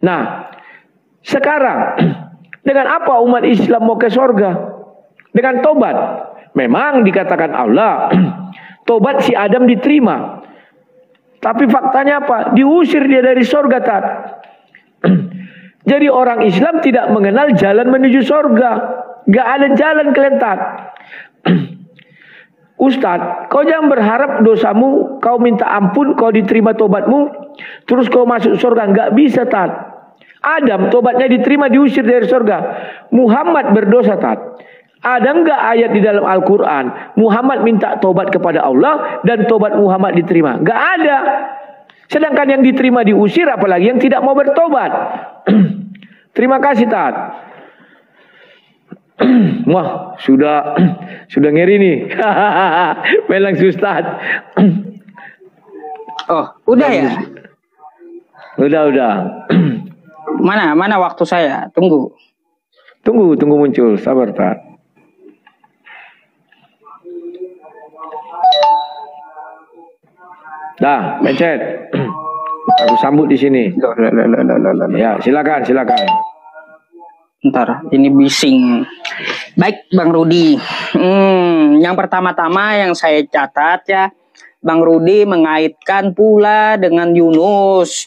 Nah, sekarang dengan apa umat Islam mau ke surga? Dengan tobat. Memang dikatakan Allah, tobat si Adam diterima. Tapi faktanya apa? Diusir dia dari surga, Tat. Jadi orang Islam tidak mengenal jalan menuju surga. Gak ada jalan kalian, Tat. Ustadz, kau jangan berharap dosamu, kau minta ampun, kau diterima tobatmu, terus kau masuk surga. Gak bisa, Tat. Adam tobatnya diterima, diusir dari surga. Muhammad berdosa, Tat. Ada nggak ayat di dalam Al-Quran Muhammad minta tobat kepada Allah dan tobat Muhammad diterima? Nggak ada. Sedangkan yang diterima diusir, apalagi yang tidak mau bertobat. Terima kasih, Tat. Wah, sudah ngeri nih. Melang Ustaz. Oh, udah ya? Udah. Mana waktu saya? Tunggu muncul. Sabar, Tat. Dah, pencet. Aku sambut di sini. Ya, silakan. Ntar, ini bising. Baik, Bang Rudi. Yang pertama-tama yang saya catat ya, Bang Rudi mengaitkan pula dengan Yunus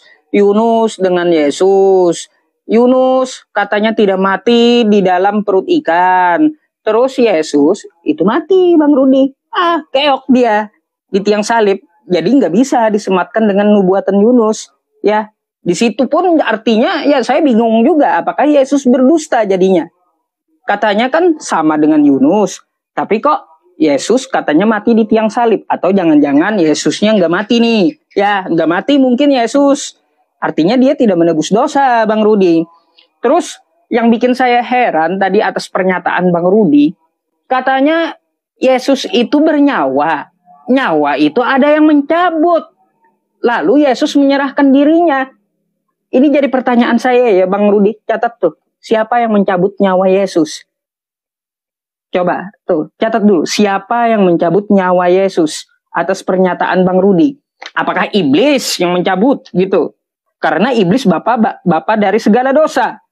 dengan Yesus. Yunus katanya tidak mati di dalam perut ikan. Terus Yesus itu mati, Bang Rudi. Keok dia di tiang salib. Jadi nggak bisa disematkan dengan nubuatan Yunus. Ya, di situ pun artinya ya saya bingung juga. Apakah Yesus berdusta jadinya? Katanya kan sama dengan Yunus. Tapi kok Yesus katanya mati di tiang salib? Atau jangan-jangan Yesusnya nggak mati nih? Ya, nggak mati mungkin Yesus. Artinya dia tidak menebus dosa, Bang Rudi. Terus yang bikin saya heran tadi atas pernyataan Bang Rudi, katanya Yesus itu bernyawa. Nyawa itu ada yang mencabut. Lalu Yesus menyerahkan dirinya. Ini jadi pertanyaan saya ya, Bang Rudi. Catat tuh, siapa yang mencabut nyawa Yesus? Coba tuh, catat dulu. Siapa yang mencabut nyawa Yesus atas pernyataan Bang Rudi? Apakah iblis yang mencabut gitu? Karena iblis bapak dari segala dosa.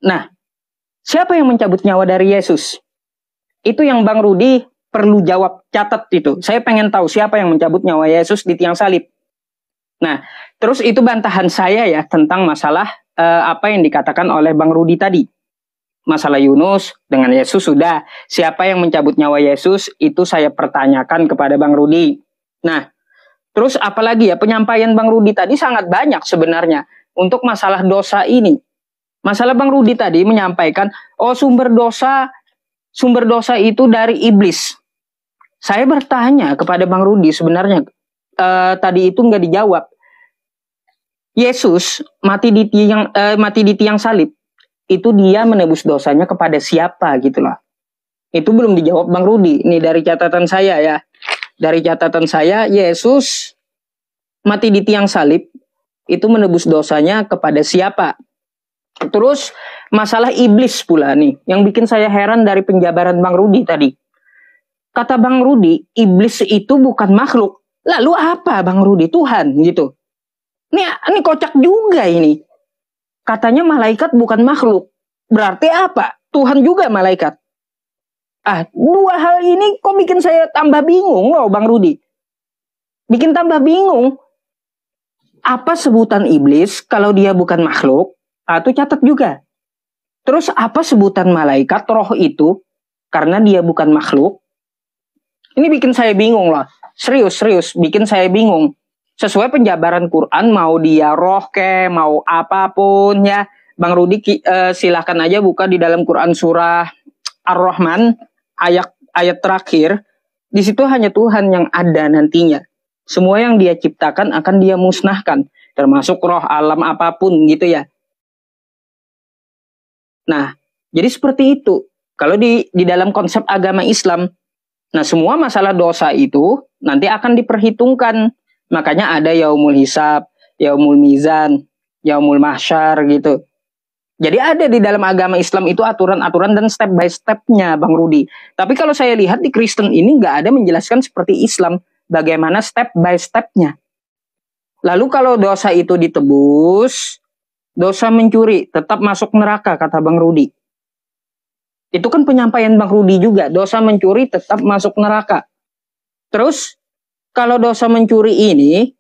Nah, siapa yang mencabut nyawa dari Yesus? Itu yang Bang Rudi perlu jawab, catat itu. Saya pengen tahu siapa yang mencabut nyawa Yesus di tiang salib. Nah, terus itu bantahan saya ya tentang masalah apa yang dikatakan oleh Bang Rudi tadi. Masalah Yunus dengan Yesus sudah. Siapa yang mencabut nyawa Yesus itu saya pertanyakan kepada Bang Rudi. Nah, terus apalagi ya, penyampaian Bang Rudi tadi sangat banyak sebenarnya untuk masalah dosa ini. Masalah Bang Rudi tadi menyampaikan, sumber dosa itu dari iblis. Saya bertanya kepada Bang Rudi sebenarnya tadi itu nggak dijawab. Yesus mati di tiang salib itu dia menebus dosanya kepada siapa gitu loh. Itu belum dijawab Bang Rudi. Ini dari catatan saya ya. Dari catatan saya, Yesus mati di tiang salib itu menebus dosanya kepada siapa? Terus masalah iblis pula nih, yang bikin saya heran dari penjabaran Bang Rudi tadi. Kata Bang Rudi, iblis itu bukan makhluk. Lalu apa Bang Rudi? Tuhan gitu. Ini kocak juga ini. Katanya malaikat bukan makhluk. Berarti apa? Tuhan juga malaikat. Dua hal ini kok bikin saya tambah bingung loh Bang Rudi. Bikin tambah bingung. Apa sebutan iblis kalau dia bukan makhluk? Itu catat juga. Terus apa sebutan malaikat roh itu karena dia bukan makhluk? Ini bikin saya bingung loh. Serius bikin saya bingung. Sesuai penjabaran Quran, mau dia roh mau apapun ya. Bang Rudi silahkan aja buka di dalam Quran surah Ar-Rahman ayat terakhir. Di situ hanya Tuhan yang ada nantinya. Semua yang dia ciptakan akan dia musnahkan, termasuk roh, alam apapun gitu ya. Nah, jadi seperti itu. Kalau di dalam konsep agama Islam, nah semua masalah dosa itu nanti akan diperhitungkan. Makanya ada yaumul hisab, yaumul mizan, yaumul mahsyar gitu. Jadi ada di dalam agama Islam itu aturan-aturan dan step by step-nya Bang Rudi. Tapi kalau saya lihat di Kristen ini nggak ada menjelaskan seperti Islam. Bagaimana step by step-nya. Lalu kalau dosa itu ditebus, dosa mencuri tetap masuk neraka, kata Bang Rudi. Itu kan penyampaian Bang Rudi juga, dosa mencuri tetap masuk neraka. Terus, kalau dosa mencuri ini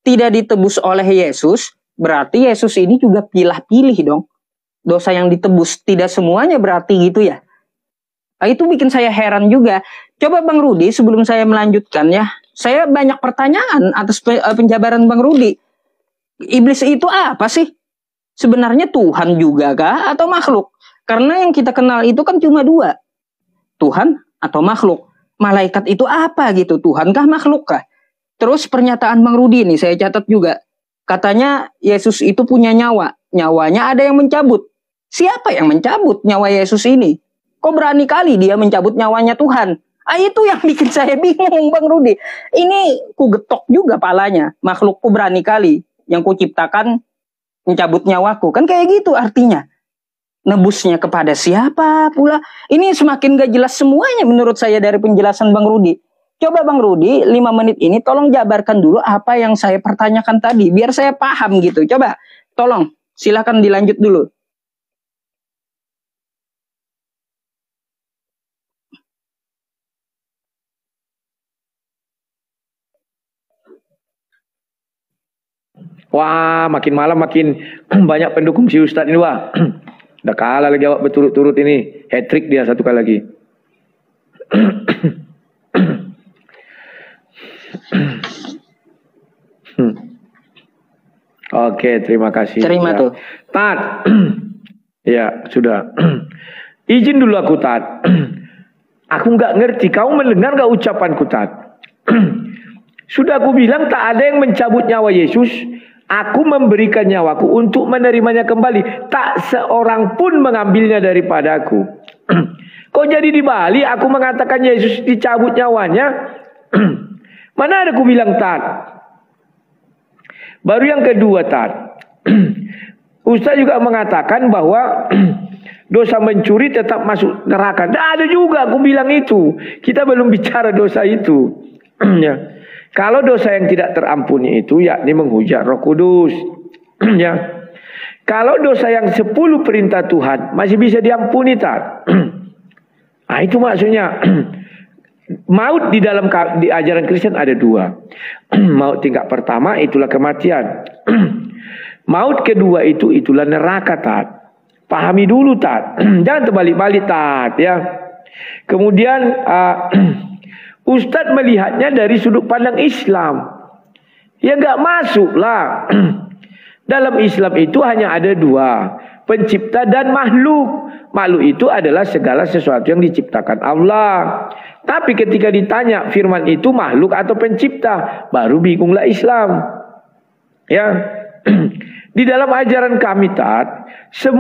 tidak ditebus oleh Yesus, berarti Yesus ini juga pilih-pilih dong. Dosa yang ditebus, tidak semuanya berarti gitu ya. Nah, itu bikin saya heran juga. Coba Bang Rudi, sebelum saya melanjutkan ya, saya banyak pertanyaan atas penjabaran Bang Rudi. Iblis itu apa sih? Sebenarnya Tuhan juga kah atau makhluk? Karena yang kita kenal itu kan cuma dua. Tuhan atau makhluk. Malaikat itu apa gitu? Tuhan kah makhluk kah? Terus pernyataan Bang Rudi ini saya catat juga. Katanya Yesus itu punya nyawa. Nyawanya ada yang mencabut. Siapa yang mencabut nyawa Yesus ini? Kok berani kali dia mencabut nyawanya Tuhan? Itu yang bikin saya bingung Bang Rudi. Ini ku getok juga palanya. Makhlukku berani kali. Yang ku ciptakan mencabut nyawaku. Kan kayak gitu artinya. Nebusnya kepada siapa pula? Ini semakin gak jelas semuanya menurut saya dari penjelasan Bang Rudi. Coba Bang Rudi 5 menit ini tolong jabarkan dulu apa yang saya pertanyakan tadi. Biar saya paham gitu. Coba tolong silakan dilanjut dulu. Wah, makin malam makin banyak pendukung si Ustadz ini, wah. Udah kalah lagi jawab berturut-turut ini. Hat-trick dia satu kali lagi. Oke, terima kasih. Terima ya. tuh. Tat. Ya, sudah. Izin dulu aku, Tat. Aku nggak ngerti. Kau mendengar nggak ucapanku, Tat? Sudah aku bilang tak ada yang mencabut nyawa Yesus. Aku memberikan nyawaku untuk menerimanya kembali. Tak seorang pun mengambilnya daripadaku. Kok jadi di Bali aku mengatakan Yesus dicabut nyawanya? Mana ada aku bilang, Tat? Baru yang kedua, Tat. Ustaz juga mengatakan bahwa dosa mencuri tetap masuk neraka. Tidak ada juga aku bilang itu. Kita belum bicara dosa itu. Ya. Kalau dosa yang tidak terampuni itu yakni menghujat Roh Kudus. Ya. Kalau dosa yang 10 perintah Tuhan masih bisa diampuni, Tat. Nah, itu maksudnya. Maut di dalam di ajaran Kristen ada 2. Maut tingkat pertama itulah kematian. Maut kedua itulah neraka, Tat. Pahami dulu, Tat. Jangan terbalik-balik, Tat, ya. Kemudian Ustadz melihatnya dari sudut pandang Islam. Ya nggak masuk lah. Dalam Islam itu hanya ada 2. Pencipta dan makhluk. Makhluk itu adalah segala sesuatu yang diciptakan Allah. Tapi ketika ditanya firman itu makhluk atau pencipta, baru bingunglah Islam. Ya. Di dalam ajaran kami, Tat,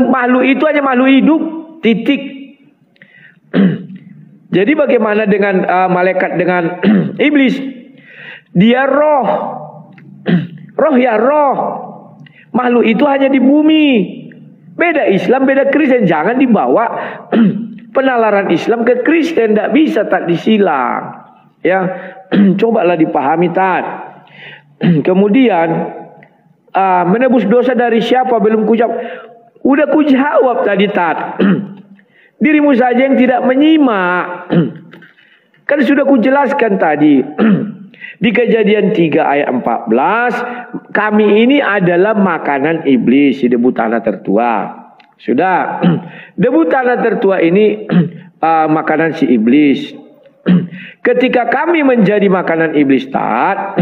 makhluk itu hanya makhluk hidup, titik. Jadi bagaimana dengan malaikat dengan iblis? Dia roh. Roh ya roh. Makhluk itu hanya di bumi. Beda Islam, beda Kristen. Jangan dibawa penalaran Islam ke Kristen. Tidak bisa, tak disilang. Ya, cobalah dipahami, Tat. Kemudian menebus dosa dari siapa? Belum kujawab. Udah kujawab tadi, Tat. Dirimu saja yang tidak menyimak. Kan sudah kujelaskan tadi. Di Kejadian 3 ayat 14, kami ini adalah makanan iblis, si debu tanah tertua. Sudah. Debu tanah tertua ini makanan si iblis. Ketika kami menjadi makanan iblis, Tat,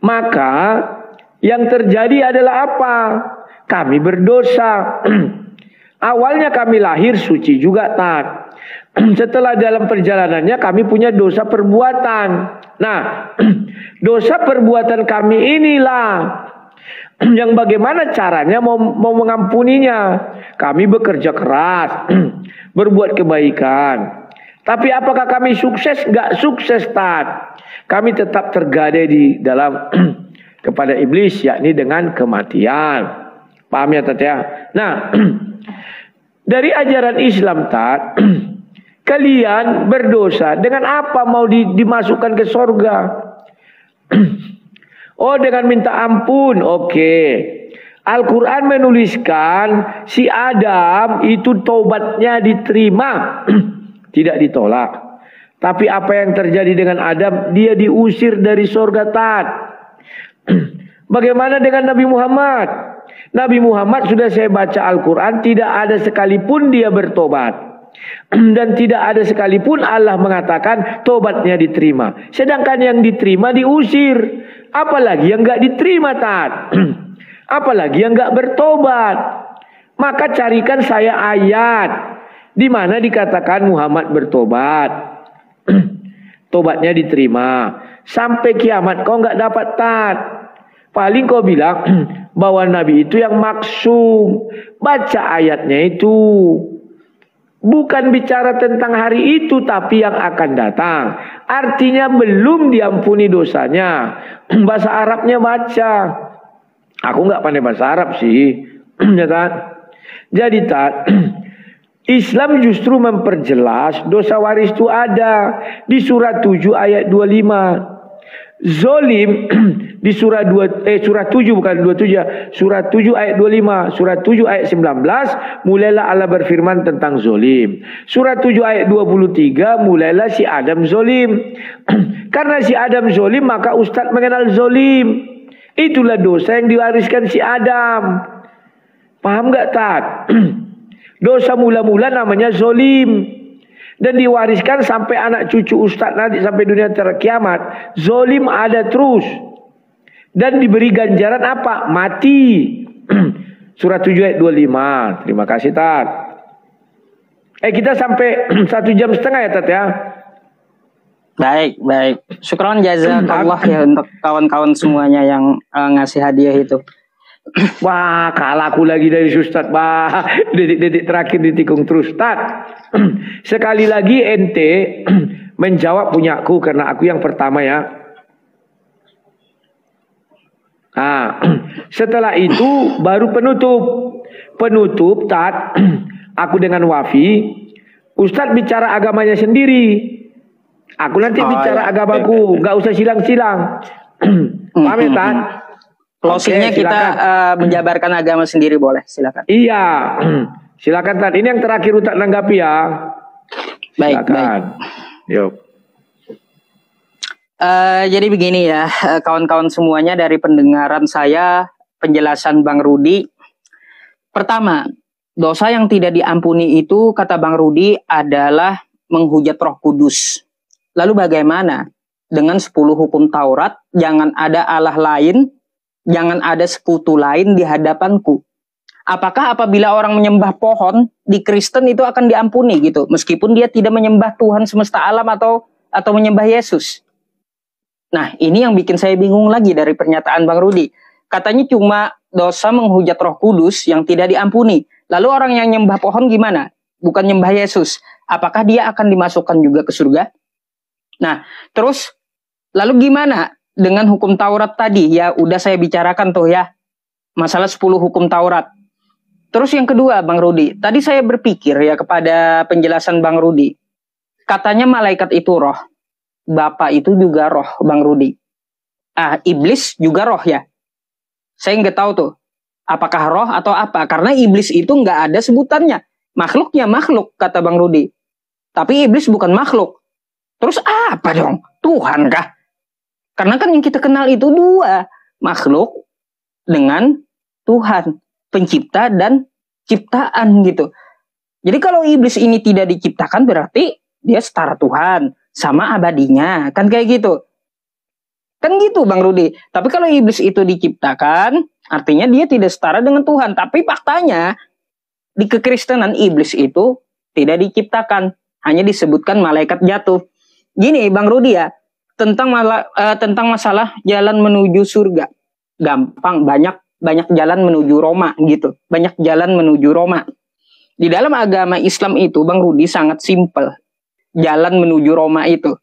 maka yang terjadi adalah apa? Kami berdosa. Awalnya kami lahir suci juga, Tat. Setelah dalam perjalanannya kami punya dosa perbuatan. Nah, dosa perbuatan kami inilah yang bagaimana caranya mau mengampuninya. Kami bekerja keras, berbuat kebaikan. Tapi apakah kami sukses? Gak sukses, Tat. Kami tetap tergadai di dalam kepada iblis, yakni dengan kematian. Paham ya, Tat ya? Nah, dari ajaran Islam, Tat, kalian berdosa dengan apa mau dimasukkan ke sorga? Oh, dengan minta ampun. Oke. Al-Quran menuliskan si Adam itu tobatnya diterima, tidak ditolak. Tapi apa yang terjadi dengan Adam? Dia diusir dari surga, Tat. Bagaimana dengan Nabi Muhammad? Nabi Muhammad sudah saya baca Al-Quran, tidak ada sekalipun dia bertobat. Dan tidak ada sekalipun Allah mengatakan tobatnya diterima. Sedangkan yang diterima diusir. Apalagi yang gak diterima, Tat. Apalagi yang gak bertobat. Maka carikan saya ayat di mana dikatakan Muhammad bertobat. Tobatnya diterima. Sampai kiamat kau gak dapat, Tat. Paling kau bilang bahwa Nabi itu yang maksum. Baca ayatnya itu. Bukan bicara tentang hari itu, tapi yang akan datang. Artinya belum diampuni dosanya. Bahasa Arabnya baca. Aku nggak pandai bahasa Arab sih. Ya, Tat? Jadi, Tat, Islam justru memperjelas dosa waris itu ada. Di surat 7 ayat 25. Zolim di surat 7 bukan 27, surat 7 ayat 25, surat 7 ayat 19 mulailah Allah berfirman tentang zolim. Surat 7 ayat 23 mulailah si Adam zolim. Karena si Adam zolim maka Ustadz mengenal zolim. Itulah dosa yang diwariskan si Adam. Paham gak, Tat? Dosa mula-mula namanya zolim. Dan diwariskan sampai anak cucu Ustadz nanti sampai dunia terkiamat. Zolim ada terus. Dan diberi ganjaran apa? Mati. Surat 7 ayat 25. Terima kasih, Tat. Kita sampai 1,5 jam ya, Tat ya. Baik, baik. Syukron jazakallah ya untuk kawan-kawan semuanya yang ngasih hadiah itu. Wah, kalah aku lagi dari Ustadz. Bah, detik-detik terakhir ditikung terus, Tat. Sekali lagi ente menjawab punyaku karena aku yang pertama ya. Nah, setelah itu baru penutup. Penutup, Tat. Aku dengan Wafi. Ustadz bicara agamanya sendiri. Aku nanti bicara agamaku. Gak usah silang-silang. Paham ya, Tat? Closingnya kita menjabarkan agama sendiri boleh, silakan. Iya, silakan, Tat. Ini yang terakhir untuk nanggapi ya. Baik, silakan. Yuk. Jadi begini ya, kawan-kawan semuanya, dari pendengaran saya, penjelasan Bang Rudi. Pertama, dosa yang tidak diampuni itu kata Bang Rudi adalah menghujat Roh Kudus. Lalu bagaimana dengan 10 hukum Taurat? Jangan ada Allah lain. Jangan ada sekutu lain di hadapanku. Apakah apabila orang menyembah pohon di Kristen itu akan diampuni gitu, meskipun dia tidak menyembah Tuhan semesta alam atau menyembah Yesus? Nah, ini yang bikin saya bingung lagi dari pernyataan Bang Rudi. Katanya cuma dosa menghujat Roh Kudus yang tidak diampuni. Lalu orang yang nyembah pohon gimana? Bukan nyembah Yesus. Apakah dia akan dimasukkan juga ke surga? Nah, terus lalu gimana dengan hukum Taurat tadi? Ya udah saya bicarakan tuh ya, masalah 10 hukum Taurat. Terus yang kedua, Bang Rudi, tadi saya berpikir ya kepada penjelasan Bang Rudi. Katanya malaikat itu roh, Bapak itu juga roh, Bang Rudi. Iblis juga roh ya. Saya nggak tahu tuh apakah roh atau apa, karena iblis itu nggak ada sebutannya. Makhluknya makhluk kata Bang Rudi, tapi iblis bukan makhluk. Terus apa dong? Tuhan kah? Karena kan yang kita kenal itu dua, makhluk dengan Tuhan, pencipta dan ciptaan gitu. Jadi kalau iblis ini tidak diciptakan berarti dia setara Tuhan, sama abadinya, kan kayak gitu. Kan gitu Bang Rudi. Tapi kalau iblis itu diciptakan, artinya dia tidak setara dengan Tuhan. Tapi faktanya di kekristenan iblis itu tidak diciptakan, hanya disebutkan malaikat jatuh. Gini Bang Rudi ya, tentang masalah jalan menuju surga. Gampang, banyak jalan menuju Roma gitu. Banyak jalan menuju Roma. Di dalam agama Islam itu Bang Rudi sangat simpel. Jalan menuju Roma itu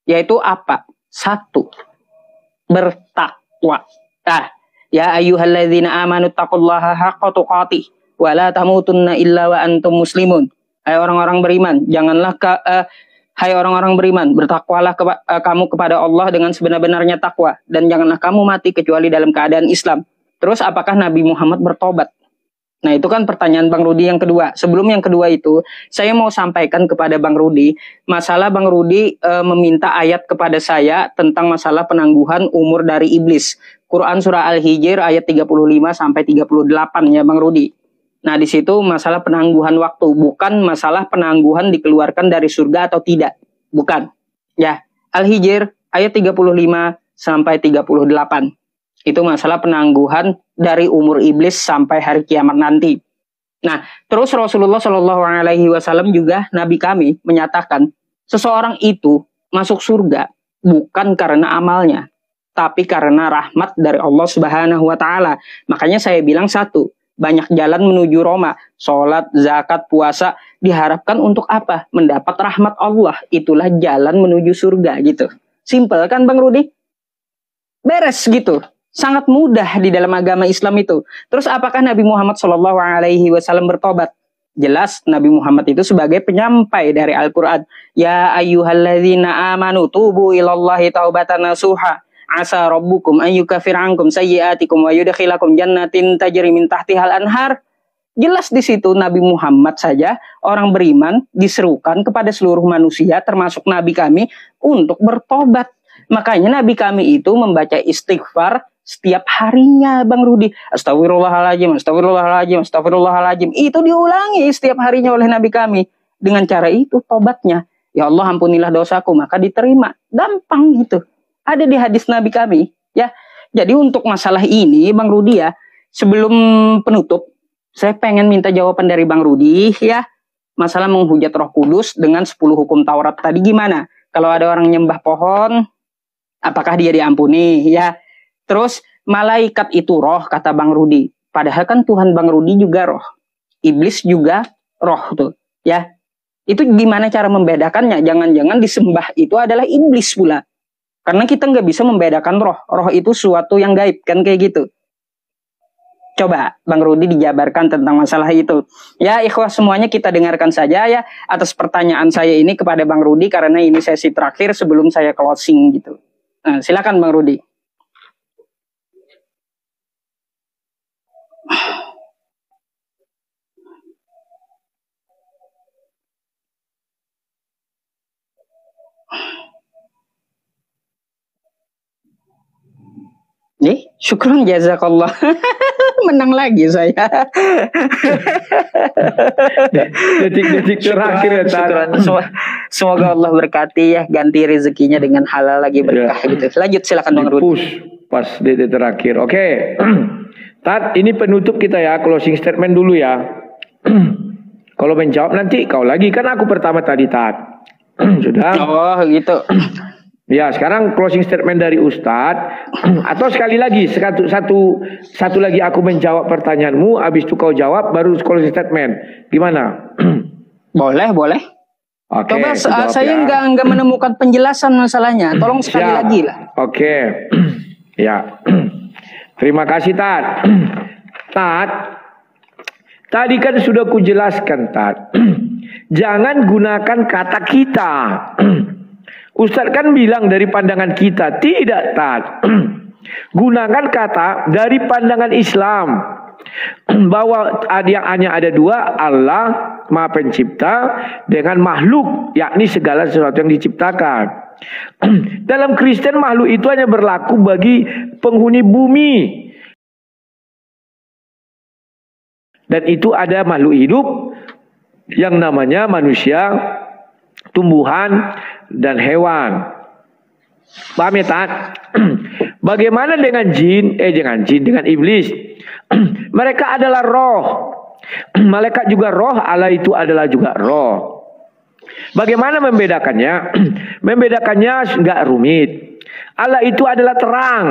yaitu apa? 1, bertakwa. Ya ayyuhalladzina amanu taqullaha haqqa tuqatih wa la tamutunna illa wa antum muslimun. Hai orang-orang beriman, hai orang-orang beriman, bertakwalah kamu kepada Allah dengan sebenar-benarnya takwa, dan janganlah kamu mati kecuali dalam keadaan Islam. Terus apakah Nabi Muhammad bertobat? Nah itu kan pertanyaan Bang Rudi yang kedua. Sebelum yang kedua itu, saya mau sampaikan kepada Bang Rudi, masalah Bang Rudi meminta ayat kepada saya tentang masalah penangguhan umur dari iblis. Quran surah Al-Hijr ayat 35 sampai 38 ya Bang Rudi. Nah di situ masalah penangguhan waktu, bukan masalah penangguhan dikeluarkan dari surga atau tidak. Bukan. Ya, Al-Hijr ayat 35 sampai 38. Itu masalah penangguhan dari umur iblis sampai hari kiamat nanti. Nah, terus Rasulullah Shallallahu Alaihi Wasallam juga Nabi kami menyatakan seseorang itu masuk surga bukan karena amalnya, tapi karena rahmat dari Allah Subhanahu Wa Taala. Makanya saya bilang satu, banyak jalan menuju Roma, sholat, zakat, puasa diharapkan untuk apa? Mendapat rahmat Allah. Itulah jalan menuju surga gitu. Simple kan Bang Rudi? Beres gitu. Sangat mudah di dalam agama Islam itu. Terus apakah Nabi Muhammad SAW bertobat? Jelas Nabi Muhammad itu sebagai penyampai dari Al-Quran. Ya ayyuhalladzina amanu tubu ilallahi taubatan nasuha. Asa rabbukum ayyukafir ankum sayyiatikum wa yudkhilakum jannatin tajri min tahtihal anhar. Jelas di situ Nabi Muhammad saja orang beriman diserukan kepada seluruh manusia termasuk Nabi kami untuk bertobat. Makanya Nabi kami itu membaca istighfar setiap harinya Bang Rudi. Astagfirullahaladzim, astagfirullahaladzim, astagfirullahaladzim. Itu diulangi setiap harinya oleh Nabi kami. Dengan cara itu tobatnya. Ya Allah ampunilah dosaku, maka diterima. Gampang gitu. Ada di hadis Nabi kami. Ya. Jadi untuk masalah ini Bang Rudi ya, sebelum penutup, saya pengen minta jawaban dari Bang Rudi ya. Masalah menghujat Roh Kudus dengan 10 hukum Taurat tadi gimana? Kalau ada orang nyembah pohon, apakah dia diampuni ya? Terus malaikat itu roh kata Bang Rudi. Padahal kan Tuhan Bang Rudi juga roh. Iblis juga roh tuh. Ya. Itu gimana cara membedakannya? Jangan-jangan disembah itu adalah iblis pula. Karena kita nggak bisa membedakan roh. Roh itu suatu yang gaib kan kayak gitu. Coba Bang Rudi dijabarkan tentang masalah itu. Ya ikhwah semuanya kita dengarkan saja ya. Atas pertanyaan saya ini kepada Bang Rudi. Karena ini sesi terakhir sebelum saya closing gitu. Nah, silakan Bang Rudi. Nih, syukron jazakallah. Menang lagi saya. Detik-detik terakhir ya syukron. Semoga Allah berkati ya, ganti rezekinya dengan halal lagi berkah gitu. Lanjut silakan Bang Rudi. Push pas detik terakhir. Oke. Tat, ini penutup kita ya, closing statement dulu ya. Kalau menjawab nanti kau lagi, kan aku pertama tadi Tat. Sudah. Oh gitu. Ya, sekarang closing statement dari Ustadz. Atau sekali lagi, satu lagi aku menjawab pertanyaanmu, habis itu kau jawab, baru closing statement. Gimana? Boleh. Oke. Coba saya nggak menemukan penjelasan masalahnya. Tolong sekali lagi lah. Oke. Ya. Terima kasih Tat. Tat, tadi kan sudah kujelaskan Tat. Jangan gunakan kata kita. Ustadz kan bilang dari pandangan kita. Tidak Tat. Gunakan kata dari pandangan Islam. Bahwa yang hanya ada dua, Allah Maha Pencipta dengan makhluk, yakni segala sesuatu yang diciptakan. Dalam Kristen makhluk itu hanya berlaku bagi penghuni bumi. Dan itu ada makhluk hidup yang namanya manusia, tumbuhan, dan hewan. Paham ya Tat? Bagaimana dengan dengan iblis? Mereka adalah roh. Malaikat juga roh, Allah itu adalah juga roh. Bagaimana membedakannya? Membedakannya nggak rumit. Allah itu adalah terang.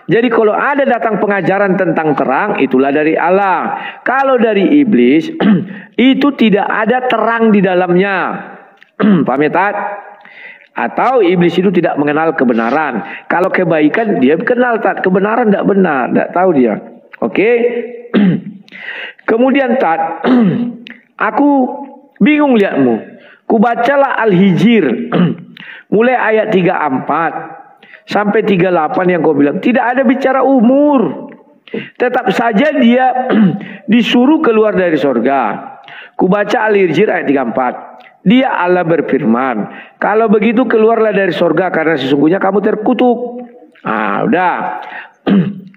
Jadi kalau ada datang pengajaran tentang terang, itulah dari Allah. Kalau dari iblis, itu tidak ada terang di dalamnya. Paham ya Tat? Atau iblis itu tidak mengenal kebenaran. Kalau kebaikan dia kenal Tat, kebenaran tidak benar, tidak tahu dia. Oke? Kemudian Tat, aku bingung lihatmu. Kubacalah Al-Hijr mulai ayat 34 sampai 38 yang kau bilang tidak ada bicara umur. Tetap saja dia disuruh keluar dari sorga. Kubaca Al-Hijr ayat 34. Dia Allah berfirman, kalau begitu keluarlah dari sorga karena sesungguhnya kamu terkutuk. Udah.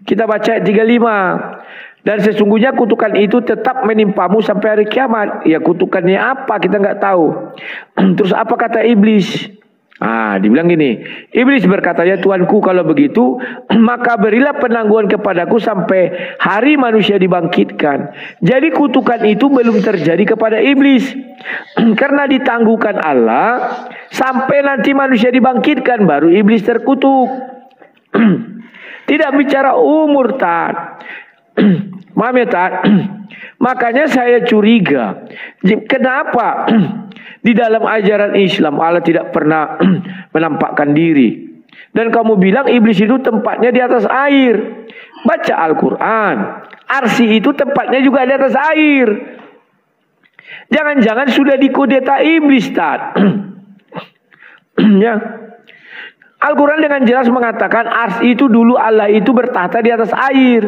Kita baca ayat 35. Dan sesungguhnya kutukan itu tetap menimpamu sampai hari kiamat. Ya, kutukannya apa kita nggak tahu. Terus apa kata iblis? Dibilang gini, iblis berkata, ya Tuanku, kalau begitu maka berilah penangguhan kepadaku sampai hari manusia dibangkitkan. Jadi kutukan itu belum terjadi kepada iblis karena ditangguhkan Allah sampai nanti manusia dibangkitkan baru iblis terkutuk. Tidak bicara umur, Tat. Maaf ya, Tat. Makanya saya curiga, kenapa di dalam ajaran Islam Allah tidak pernah menampakkan diri. Dan kamu bilang iblis itu tempatnya di atas air. Baca Al-Quran, arsy itu tempatnya juga di atas air. Jangan-jangan sudah dikudeta iblis, Tat. Ya. Al-Quran dengan jelas mengatakan arsy itu dulu Allah itu bertahta di atas air.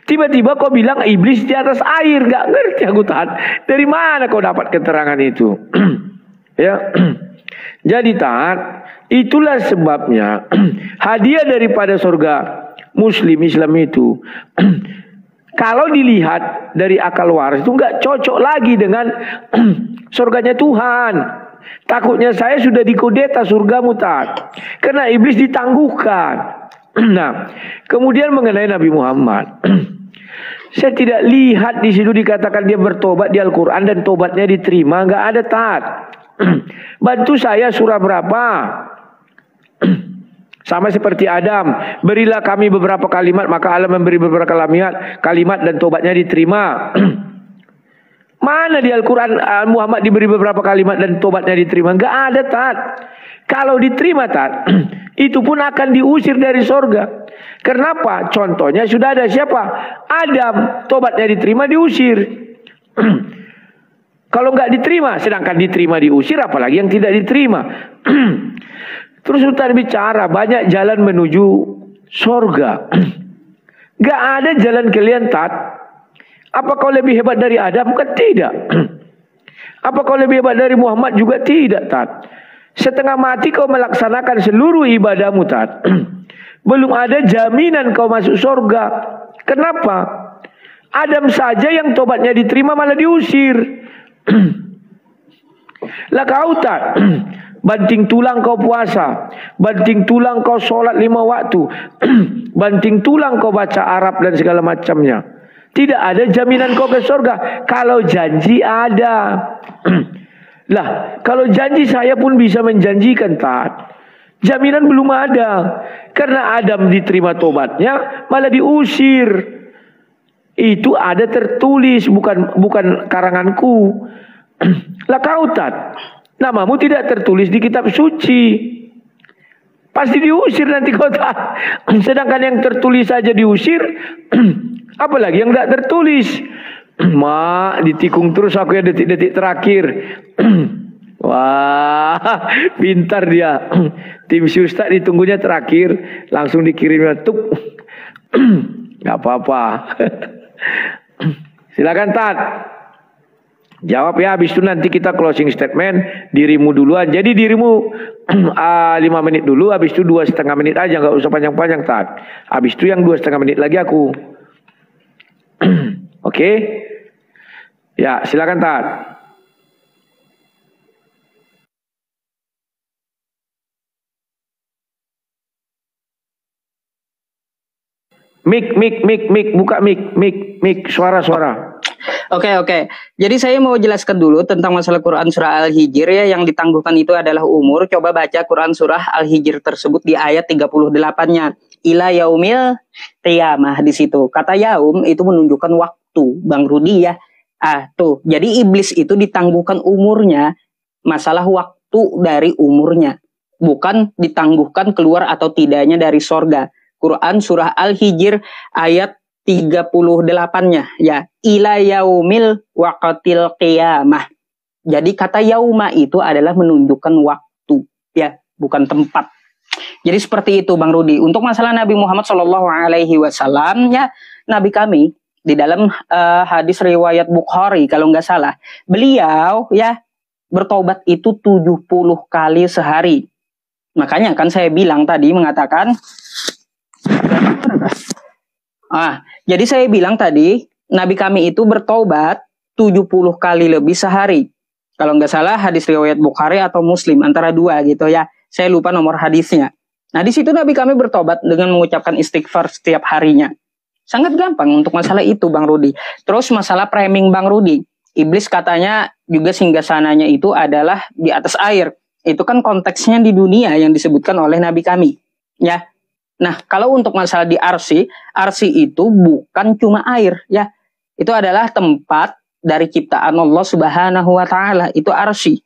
Tiba-tiba kau bilang iblis di atas air. Gak ngerti aku, Tat. Dari mana kau dapat keterangan itu? Ya. Jadi, Tat, itulah sebabnya hadiah daripada surga Muslim Islam itu kalau dilihat dari akal waras itu nggak cocok lagi dengan surganya Tuhan. Takutnya saya sudah dikudeta surgamu, Tat. Karena iblis ditangguhkan. Nah, kemudian mengenai Nabi Muhammad. Saya tidak lihat di situ dikatakan dia bertobat di Al-Quran dan tobatnya diterima. Nggak ada, Tat. Bantu saya surah berapa? Sama seperti Adam. Berilah kami beberapa kalimat, maka Allah memberi beberapa kalimat dan tobatnya diterima. Mana di Al-Quran Muhammad diberi beberapa kalimat dan tobatnya diterima? Enggak ada, Tat. Kalau diterima, Tat, itu pun akan diusir dari sorga. Kenapa? Contohnya sudah ada siapa? Adam, tobatnya diterima, diusir. Kalau enggak diterima, sedangkan diterima diusir, apalagi yang tidak diterima. Terus Ustaz bicara, banyak jalan menuju sorga. Enggak ada jalan kalian, Tat. Apa kau lebih hebat dari Adam? Kan tidak. Apa kau lebih hebat dari Muhammad? Juga tidak, Tat. Setengah mati kau melaksanakan seluruh ibadahmu, Tat. Belum ada jaminan kau masuk surga. Kenapa? Adam saja yang tobatnya diterima malah diusir. Lah kau, Tat. Banting tulang kau puasa, banting tulang kau sholat 5 waktu, banting tulang kau baca Arab dan segala macamnya. Tidak ada jaminan kau ke surga. Kalau janji ada. Lah, kalau janji saya pun bisa menjanjikan, Tat. Jaminan belum ada. Karena Adam diterima tobatnya malah diusir. Itu ada tertulis, bukan karanganku. Lah kau, Tat, namamu tidak tertulis di kitab suci. Pasti diusir nanti kau, Tat. Sedangkan yang tertulis saja diusir. Apalagi yang tidak tertulis. Mak, ditikung terus aku ya detik-detik terakhir. Wah, pintar dia. Tim si Ustaz ditunggunya terakhir, langsung dikirimnya tuh. Gak apa-apa. Silakan, Tat. Jawab ya, habis itu nanti kita closing statement. Dirimu duluan. Jadi dirimu 5 menit dulu, habis itu 2,5 menit aja, nggak usah panjang-panjang, Tat. Habis itu yang 2,5 menit lagi aku. Oke? Ya, silakan, Tat. Mik, buka mik, suara. Oke. Jadi saya mau jelaskan dulu tentang masalah Quran surah Al-Hijr ya, yang ditangguhkan itu adalah umur. Coba baca Quran surah Al-Hijr tersebut di ayat 38-nya. Ila yaumil qiyamah, di situ. Kata yaum itu menunjukkan waktu, Bang Rudi ya. Tuh. Jadi iblis itu ditangguhkan umurnya, masalah waktu dari umurnya. Bukan ditangguhkan keluar atau tidaknya dari sorga. Quran surah Al-Hijr ayat 38-nya ya, ila yaumil waqtil qiyamah. Jadi kata yauma itu adalah menunjukkan waktu ya, bukan tempat. Jadi seperti itu Bang Rudi. Untuk masalah Nabi Muhammad SAW, ya Nabi kami di dalam hadis riwayat Bukhari kalau nggak salah, beliau ya bertobat itu 70 kali sehari. Makanya kan saya bilang tadi mengatakan, jadi saya bilang tadi Nabi kami itu bertobat 70 kali lebih sehari. Kalau nggak salah hadis riwayat Bukhari atau Muslim, antara dua gitu ya. Saya lupa nomor hadisnya. Nah di situ Nabi kami bertobat dengan mengucapkan istighfar setiap harinya. Sangat gampang untuk masalah itu Bang Rudi. Terus masalah framing Bang Rudi. Iblis katanya juga singgasananya itu adalah di atas air. Itu kan konteksnya di dunia yang disebutkan oleh Nabi kami. Ya. Nah kalau untuk masalah di Arsy itu bukan cuma air ya. Itu adalah tempat dari ciptaan Allah Subhanahu wa Ta'ala. Itu Arsy.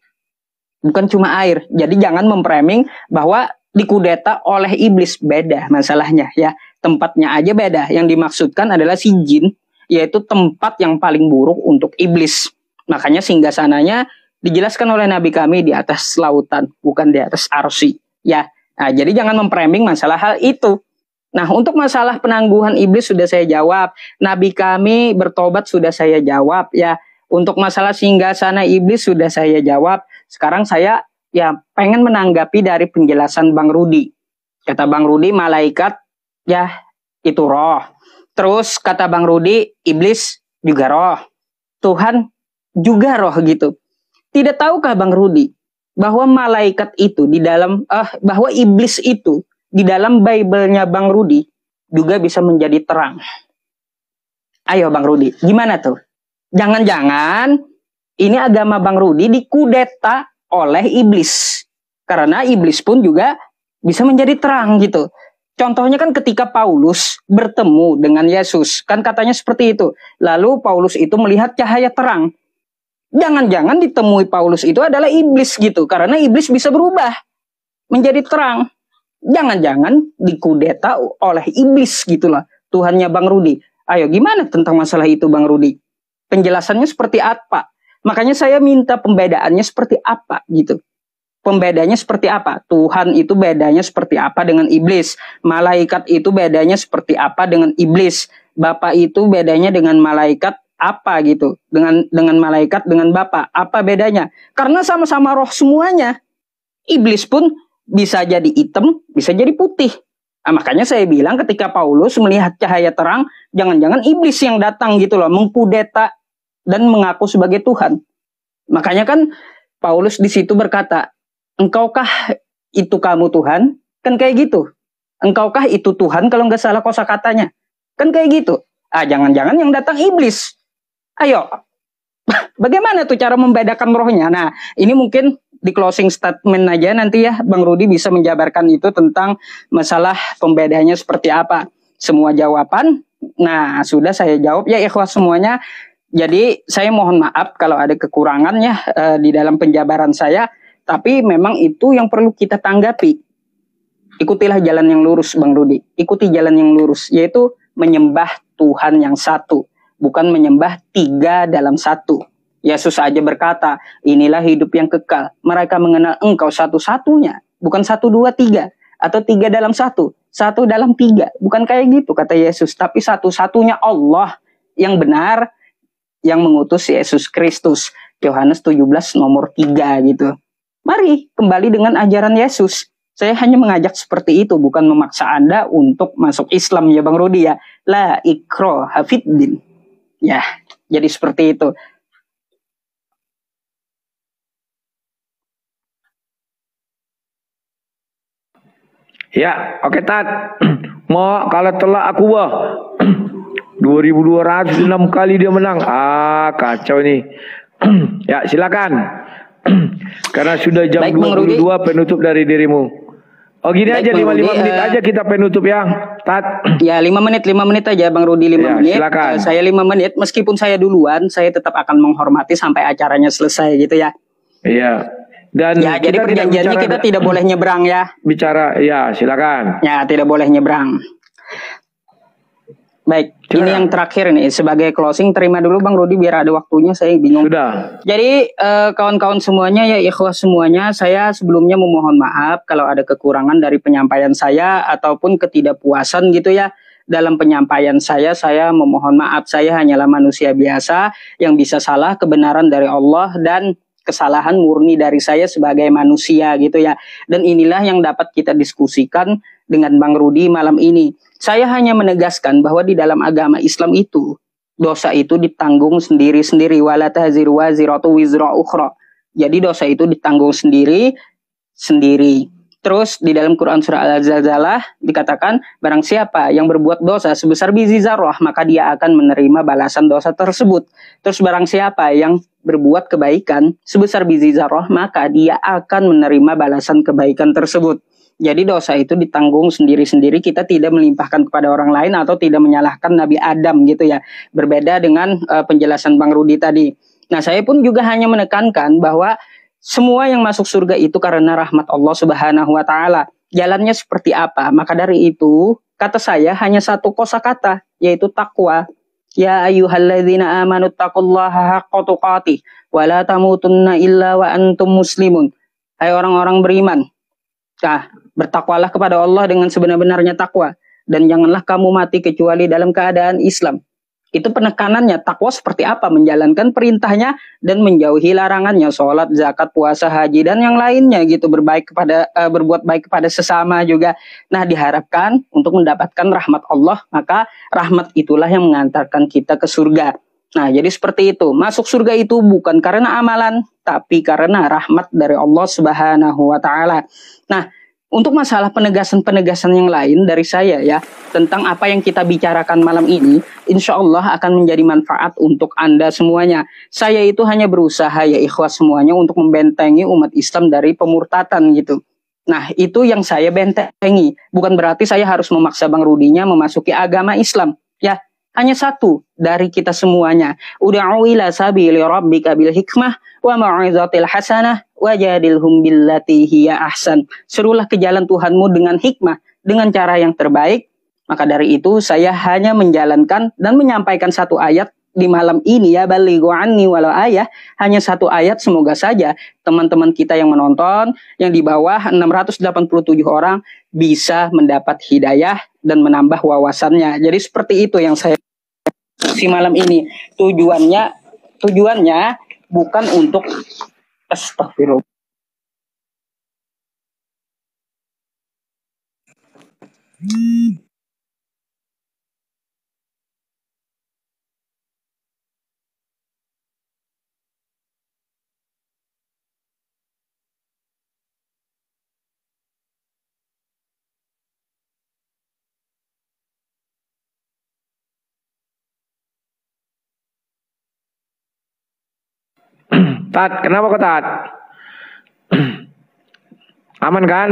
Bukan cuma air. Jadi jangan memframing bahwa dikudeta oleh iblis. Beda masalahnya ya. Tempatnya aja beda. Yang dimaksudkan adalah si jin, yaitu tempat yang paling buruk untuk iblis. Makanya singgasananya dijelaskan oleh Nabi kami di atas lautan, bukan di atas Arsy. Ya. Nah, jadi jangan memframing masalah hal itu. Nah, untuk masalah penangguhan iblis sudah saya jawab. Nabi kami bertobat sudah saya jawab ya. Untuk masalah singgasana iblis sudah saya jawab. Sekarang saya ya pengen menanggapi dari penjelasan Bang Rudi. Kata Bang Rudi malaikat ya itu roh. Terus kata Bang Rudi iblis juga roh. Tuhan juga roh gitu. Tidak tahukah Bang Rudi bahwa malaikat itu di dalam bahwa iblis itu di dalam Bible-nya Bang Rudi juga bisa menjadi terang. Ayo Bang Rudi, gimana tuh? Jangan-jangan ini agama Bang Rudi dikudeta oleh iblis. Karena iblis pun juga bisa menjadi terang gitu. Contohnya kan ketika Paulus bertemu dengan Yesus. Kan katanya seperti itu. Lalu Paulus itu melihat cahaya terang. Jangan-jangan ditemui Paulus itu adalah iblis gitu. Karena iblis bisa berubah menjadi terang. Jangan-jangan dikudeta oleh iblis gitulah. Tuhannya Bang Rudi. Ayo gimana tentang masalah itu Bang Rudi? Penjelasannya seperti apa? Makanya saya minta pembedaannya seperti apa gitu. Pembedanya seperti apa? Tuhan itu bedanya seperti apa dengan iblis? Malaikat itu bedanya seperti apa dengan iblis? Bapa itu bedanya dengan malaikat apa gitu? Dengan malaikat dengan Bapa apa bedanya? Karena sama-sama roh semuanya. Iblis pun bisa jadi hitam, bisa jadi putih. Nah, makanya saya bilang ketika Paulus melihat cahaya terang, jangan-jangan iblis yang datang gitu loh, mengkudeta dan mengaku sebagai Tuhan. Makanya kan Paulus di situ berkata, engkaukah itu kamu Tuhan? Kan kayak gitu. Engkaukah itu Tuhan kalau nggak salah kosakatanya? Kan kayak gitu. Jangan-jangan yang datang iblis. Ayo, bagaimana tuh cara membedakan rohnya? Nah, ini mungkin di closing statement aja nanti ya Bang Rudi bisa menjabarkan itu tentang masalah pembedanya seperti apa. Semua jawaban, nah sudah saya jawab ya ikhwas semuanya. Jadi saya mohon maaf kalau ada kekurangannya di dalam penjabaran saya. Tapi memang itu yang perlu kita tanggapi. Ikutilah jalan yang lurus Bang Rudi. Ikuti jalan yang lurus. Yaitu menyembah Tuhan yang satu. Bukan menyembah tiga dalam satu. Yesus saja berkata, inilah hidup yang kekal. Mereka mengenal engkau satu-satunya. Bukan satu, dua, tiga. Atau tiga dalam satu. Satu dalam tiga. Bukan kayak gitu kata Yesus. Tapi satu-satunya Allah yang benar. Yang mengutus Yesus Kristus. Yohanes 17 nomor 3 gitu. Mari kembali dengan ajaran Yesus. Saya hanya mengajak seperti itu. Bukan memaksa Anda untuk masuk Islam ya Bang Rudi ya. La ikraha fiddin. Ya, jadi seperti itu. Ya, oke Tat. Mau kalau telah aku 2206 kali dia menang. Kacau nih. Ya, silakan. Karena sudah jam 22 penutup dari dirimu. Oh gini aja 5 menit aja kita penutup ya. Tat. Ya 5 menit aja Bang Rudi 5 menit. Silakan. Saya 5 menit meskipun saya duluan, saya tetap akan menghormati sampai acaranya selesai gitu ya. Iya. Dan ya, jadi perjanjiannya kita tidak boleh nyebrang ya. Bicara, ya silakan. Ya, tidak boleh nyebrang. Baik, Sudah. ini yang terakhir nih sebagai closing, terima dulu Bang Rudi biar ada waktunya, saya bingung. Sudah. Jadi kawan-kawan semuanya ya ikhwah semuanya, saya sebelumnya memohon maaf kalau ada kekurangan dari penyampaian saya ataupun ketidakpuasan gitu ya dalam penyampaian saya memohon maaf. Saya hanyalah manusia biasa yang bisa salah, kebenaran dari Allah dan kesalahan murni dari saya sebagai manusia gitu ya. Dan inilah yang dapat kita diskusikan dengan Bang Rudi malam ini. Saya hanya menegaskan bahwa di dalam agama Islam itu dosa itu ditanggung sendiri-sendiri, wala taziru waziratu wizra ukhra. Jadi dosa itu ditanggung sendiri-sendiri. Terus di dalam Quran surah Al-Zalzalah dikatakan barang siapa yang berbuat dosa sebesar biji zarrah maka dia akan menerima balasan dosa tersebut. Terus barang siapa yang berbuat kebaikan sebesar biji zarrah maka dia akan menerima balasan kebaikan tersebut. Jadi dosa itu ditanggung sendiri-sendiri, kita tidak melimpahkan kepada orang lain atau tidak menyalahkan Nabi Adam gitu ya. Berbeda dengan penjelasan Bang Rudi tadi. Nah, saya pun juga hanya menekankan bahwa semua yang masuk surga itu karena rahmat Allah Subhanahu wa taala. Jalannya seperti apa? Maka dari itu, kata saya hanya satu kosakata, yaitu takwa. Ya ayyuhalladzina amanu taqullaha haqqa tuqatih wa la tamutunna illa wa antum muslimun. Hai orang-orang beriman, nah, bertakwalah kepada Allah dengan sebenar-benarnya takwa. Dan janganlah kamu mati kecuali dalam keadaan Islam. Itu penekanannya, takwa seperti apa? Menjalankan perintahnya dan menjauhi larangannya. Sholat, zakat, puasa, haji, dan yang lainnya gitu. Berbuat baik kepada sesama juga. Nah, diharapkan untuk mendapatkan rahmat Allah. Maka rahmat itulah yang mengantarkan kita ke surga. Nah, jadi seperti itu. Masuk surga itu bukan karena amalan, tapi karena rahmat dari Allah Subhanahu wa taala. Nah, untuk masalah penegasan-penegasan yang lain dari saya ya, tentang apa yang kita bicarakan malam ini, insya Allah akan menjadi manfaat untuk Anda semuanya. Saya itu hanya berusaha ya ikhwah semuanya untuk membentengi umat Islam dari pemurtatan gitu. Nah, itu yang saya bentengi. Bukan berarti saya harus memaksa Bang Rudinya memasuki agama Islam. Ya, hanya satu dari kita semuanya. Ud'u ila sabili rabbika bil hikmah wa mau'izatil hasanah wajadilhum billati hiya ahsan. Serulah ke jalan Tuhanmu dengan hikmah, dengan cara yang terbaik. Maka dari itu saya hanya menjalankan dan menyampaikan satu ayat di malam ini ya, balighu anni walau ayah, hanya satu ayat. Semoga saja teman-teman kita yang menonton yang di bawah 687 orang bisa mendapat hidayah dan menambah wawasannya. Jadi seperti itu yang saya si malam ini. Tujuannya bukan untuk astagfirullah. Tat, kenapa kok Tat? Aman kan?